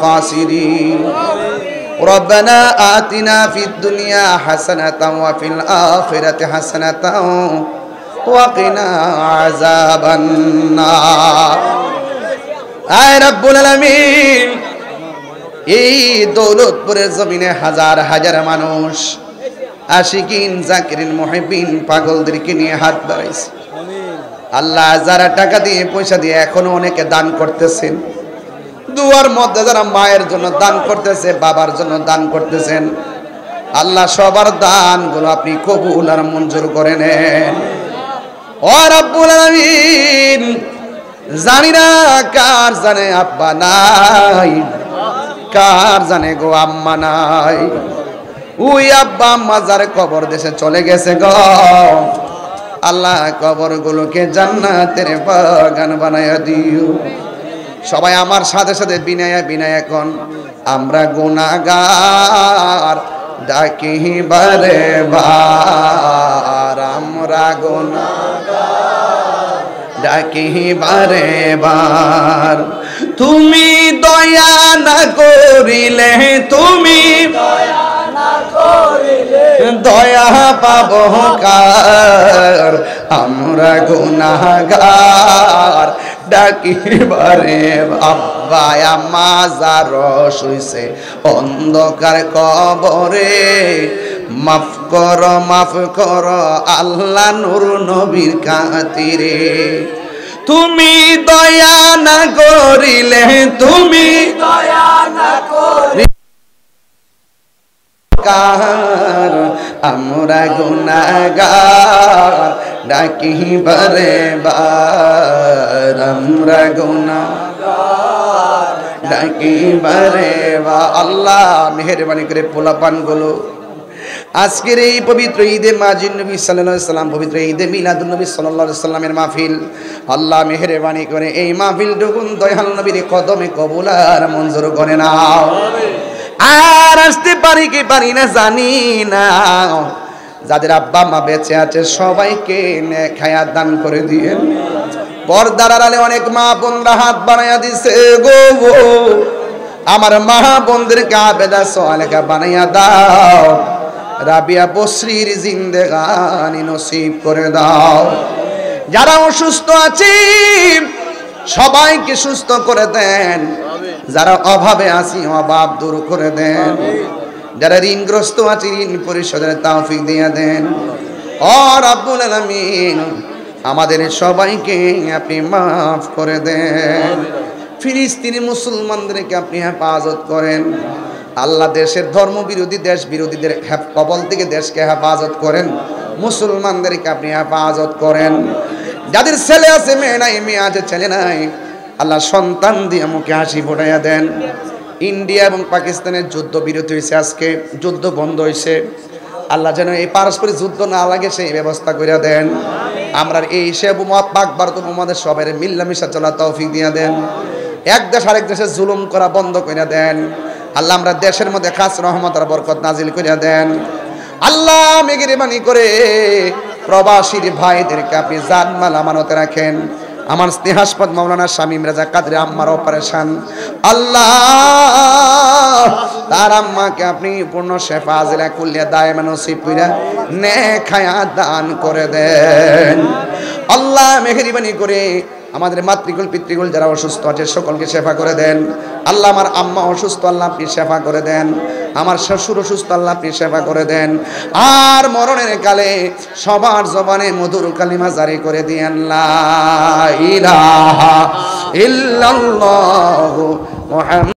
الخاسرين ربنا آتنا في الدنيا حسنة وفي الآخرة حسنة وقنا عذاب النار আয় রব্বুল আলামিন এই দৌলতপুরের জমিনে হাজার হাজার মানুষ আশিকিন জাকিরিন মুহিবিন পাগলদেরকে নিয়ে হাত বাড়াইছে আল্লাহ যারা টাকা দিয়ে পয়সা দিয়ে এখনো অনেকে দান করতেছেন দুয়ার মধ্যে যারা মায়ের জন্য দান করতেছে বাবার জন্য দান করতেছেন আল্লাহ সবার দানগুলো আপনি কবুল আর মঞ্জুর করে নেন ও রব্বুল আলামিন জানি না কার জানে আব্বা নাই কার জানে গো আম্মা নাই ওই আব্বা আম্মা যার কবর দেশে চলে গেছে গো আল্লাহ কবরগুলোকে জান্নাতের বাগান বানায়া দিও সবাই আমার সাথে সাথে বিনায়া কোন আমরা গুনাহগার ডাকি বারে বার আমরা গুনাহগার ডাকি বারে বার তুমি দয়া না করিলে তুমি দয়া পাবো কার আমরা গুনাহগার ডাকি বারে আব্বা আম্মা যারা শুইছে অন্ধকার কবরে মাফ করো আল্লাহ নূর নবীর খাতিরে তুমি দয়া না করিলে তুমি দয়া না করিলে কার আমরা গুনাহগার ডাকি বারে বার আমরা গুনাহগার ডাকি বারে বার আল্লাহ মেহেরবানি করে পোলাপান গুলো আজকের এই পবিত্র ঈদে মাজিদ নবী সাল্লাল্লাহু আলাইহি সাল্লাম পবিত্র ঈদে মিলাদুন নবী সাল্লাল্লাহু আলাইহি সাল্লামের মাহফিল আল্লাহ মেহেরবানি করে এই মাহফিল ডুগুন দয়াল নবীর কদমে কবুল আর মঞ্জুর করে নাও আর আসতে পারি কি পারি না জানি না যাদের আব্বা মা বেঁচে আছে সবাইকে নেক হায়াত দান করে দিয়েন পর্দার আড়ালে অনেক মা বোনরা হাত বানায়া দিছে গো আমার মা বোনদেরকে আবেদা সালেহা বানায়া দাও রাবিয়া বসরির জিন্দেগানি নসিব করে দাও যারা অসুস্থ আছে সবাইকে সুস্থ করে দেন যারা অভাবে আছি অভাব দূর করে দেন যারা ঋণগ্রস্ত আছে ঋণ পরিশোধের তৌফিক দিয়ে দেন ও রব্বুল আলামিন আমাদের সবাইকে আপনি মাফ করে দেন ফিলিস্তিনি মুসলমানদেরকে আপনি হেফাজত করেন আল্লাহ দেশের ধর্ম বিরোধী দেশ বিরোধীদের কবল থেকে দেশকে হেফাজত করেন মুসলমানদেরকে আপনি হেফাজত করেন যাদের ছেলে আছে মেয়ে নাই মেয়ে আছে ছেলে নাই আল্লাহ সন্তান দিয়ে মুখে হাসি ফোটাইয়া দেন ইন্ডিয়া এবং পাকিস্তানের যুদ্ধ বিরতি হয়েছে আজকে যুদ্ধ বন্ধ হয়েছে আল্লাহ যেন এই পারস্পরিক যুদ্ধ না লাগে সেই ব্যবস্থা করে দেন আমরা এই সে পাক ভারত আমাদের সবাই মিল্লামিশা চলা তৌফিক দিয়ে দেন এক দেশ আরেক দেশে জুলুম করা বন্ধ করে দেন আল্লাহ আমরা দেশের মধ্যে খাস রহমত আর বরকত নাজিল করে দেন আল্লাহ মেহেরবানি করে প্রবাসীর ভাইদেরকে আপনি জানমাল আমানতে রাখেন আমার স্নেহাস্পদ মাওলানা শামীম রাজা কাদরি আম্মার অপারেশন আল্লাহ তার আম্মাকে আপনি পূর্ণ শেফা আজিলা কুল্লিয়া দায়েমা নসিব কইরা নেক হায়াত দান করে দেন আল্লাহ মেহেরবানি করে আমাদের মাতৃকুল পিতৃকুল যারা অসুস্থ আছে সকলকে শেফা করে দেন আল্লাহ আমার আম্মা অসুস্থ আল্লাহ আপনি শেফা করে দেন আমার শ্বশুর অসুস্থ আল্লাহ আপনি শেফা করে দেন আর মরণের কালে সবার জবানে মধুর কালিমা জারি করে দিয়েন লা ইলাহা ইল্লাল্লাহু মুহাম্মাদুর